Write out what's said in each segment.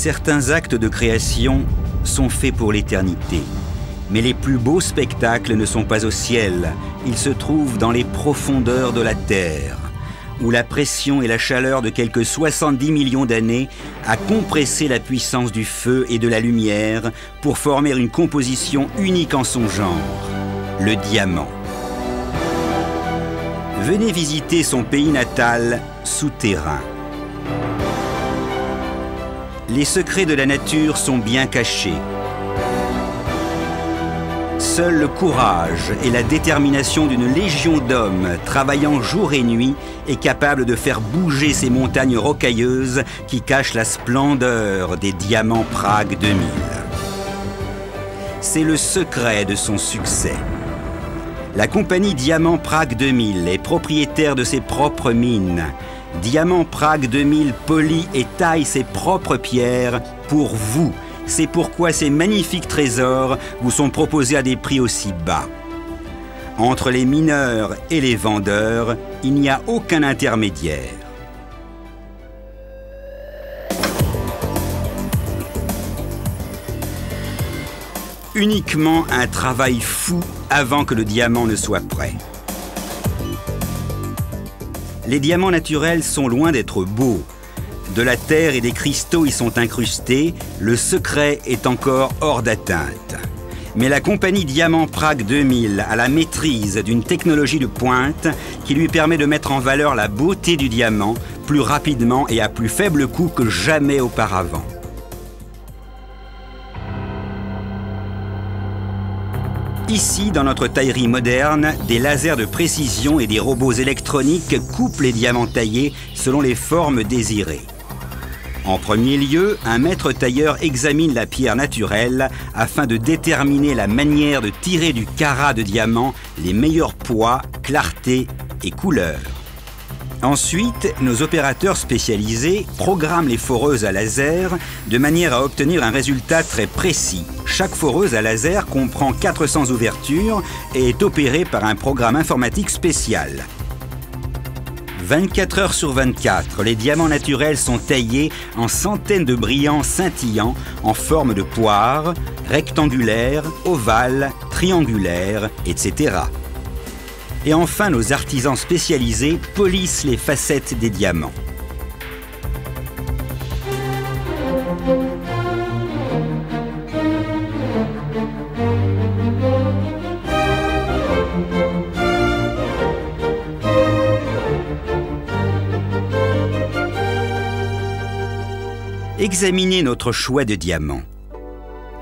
Certains actes de création sont faits pour l'éternité. Mais les plus beaux spectacles ne sont pas au ciel, ils se trouvent dans les profondeurs de la terre, où la pression et la chaleur de quelques 70 millions d'années a compressé la puissance du feu et de la lumière pour former une composition unique en son genre, le diamant. Venez visiter son pays natal souterrain. Les secrets de la nature sont bien cachés. Seul le courage et la détermination d'une légion d'hommes travaillant jour et nuit est capable de faire bouger ces montagnes rocailleuses qui cachent la splendeur des diamants Prague 2000. C'est le secret de son succès. La compagnie Diamant Prague 2000 est propriétaire de ses propres mines. Diamant Prague 2000 polit et taille ses propres pierres pour vous. C'est pourquoi ces magnifiques trésors vous sont proposés à des prix aussi bas. Entre les mineurs et les vendeurs, il n'y a aucun intermédiaire. Uniquement un travail fou avant que le diamant ne soit prêt. Les diamants naturels sont loin d'être beaux. De la terre et des cristaux y sont incrustés, le secret est encore hors d'atteinte. Mais la compagnie Diamant Prague 2000 a la maîtrise d'une technologie de pointe qui lui permet de mettre en valeur la beauté du diamant plus rapidement et à plus faible coût que jamais auparavant. Ici, dans notre taillerie moderne, des lasers de précision et des robots électroniques coupent les diamants taillés selon les formes désirées. En premier lieu, un maître tailleur examine la pierre naturelle afin de déterminer la manière de tirer du carat de diamant les meilleurs poids, clarté et couleurs. Ensuite, nos opérateurs spécialisés programment les foreuses à laser de manière à obtenir un résultat très précis. Chaque foreuse à laser comprend 400 ouvertures et est opérée par un programme informatique spécial. 24 heures sur 24, les diamants naturels sont taillés en centaines de brillants scintillants en forme de poire, rectangulaire, ovale, triangulaire, etc. Et enfin, nos artisans spécialisés polissent les facettes des diamants. Examinez notre choix de diamants.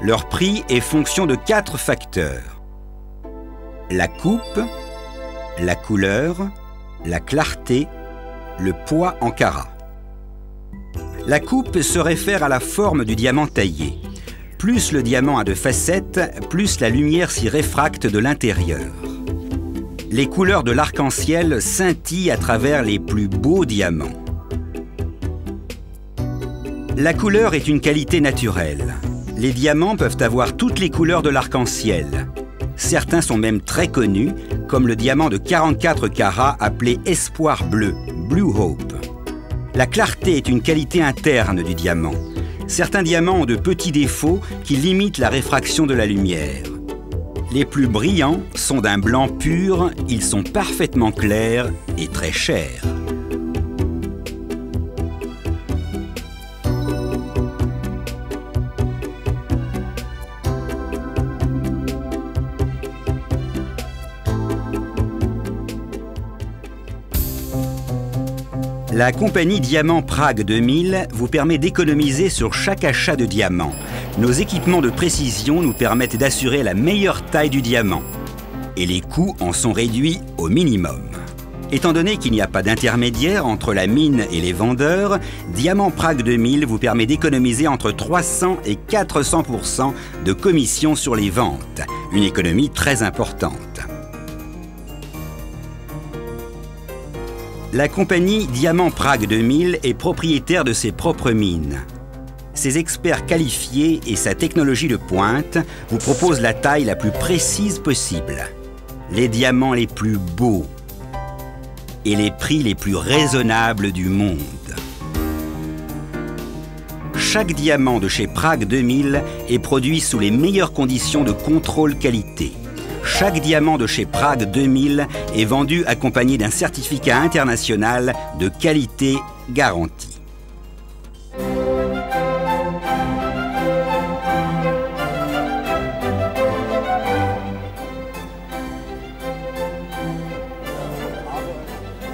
Leur prix est fonction de 4 facteurs. La coupe, la couleur, la clarté, le poids en carats. La coupe se réfère à la forme du diamant taillé. Plus le diamant a de facettes, plus la lumière s'y réfracte de l'intérieur. Les couleurs de l'arc-en-ciel scintillent à travers les plus beaux diamants. La couleur est une qualité naturelle. Les diamants peuvent avoir toutes les couleurs de l'arc-en-ciel. Certains sont même très connus, comme le diamant de 44 carats appelé Espoir bleu, Blue Hope. La clarté est une qualité interne du diamant. Certains diamants ont de petits défauts qui limitent la réfraction de la lumière. Les plus brillants sont d'un blanc pur, ils sont parfaitement clairs et très chers. La compagnie Diamant Prague 2000 vous permet d'économiser sur chaque achat de diamants. Nos équipements de précision nous permettent d'assurer la meilleure taille du diamant. Et les coûts en sont réduits au minimum. Étant donné qu'il n'y a pas d'intermédiaire entre la mine et les vendeurs, Diamant Prague 2000 vous permet d'économiser entre 300 et 400% de commission sur les ventes. Une économie très importante. La compagnie Diamant Prague 2000 est propriétaire de ses propres mines. Ses experts qualifiés et sa technologie de pointe vous proposent la taille la plus précise possible, les diamants les plus beaux et les prix les plus raisonnables du monde. chaque diamant de chez Prague 2000 est produit sous les meilleures conditions de contrôle qualité. Chaque diamant de chez Prague 2000 est vendu accompagné d'un certificat international de qualité garantie.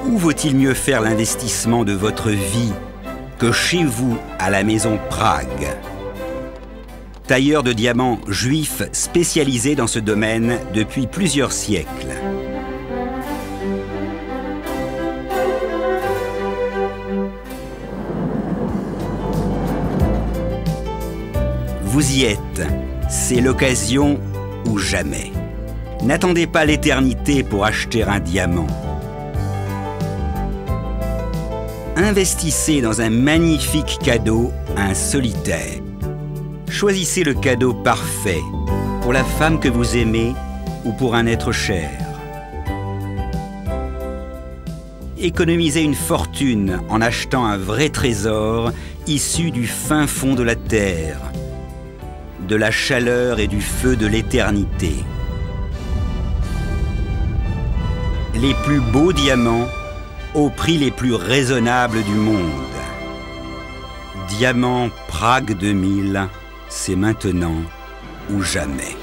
Où vaut-il mieux faire l'investissement de votre vie que chez vous, à la maison Prague? Tailleur de diamants juif spécialisé dans ce domaine depuis plusieurs siècles. Vous y êtes, c'est l'occasion ou jamais. N'attendez pas l'éternité pour acheter un diamant. Investissez dans un magnifique cadeau, un solitaire. Choisissez le cadeau parfait pour la femme que vous aimez ou pour un être cher. Économisez une fortune en achetant un vrai trésor issu du fin fond de la terre, de la chaleur et du feu de l'éternité. Les plus beaux diamants au prix les plus raisonnables du monde. Diamant Prague 2000, c'est maintenant ou jamais.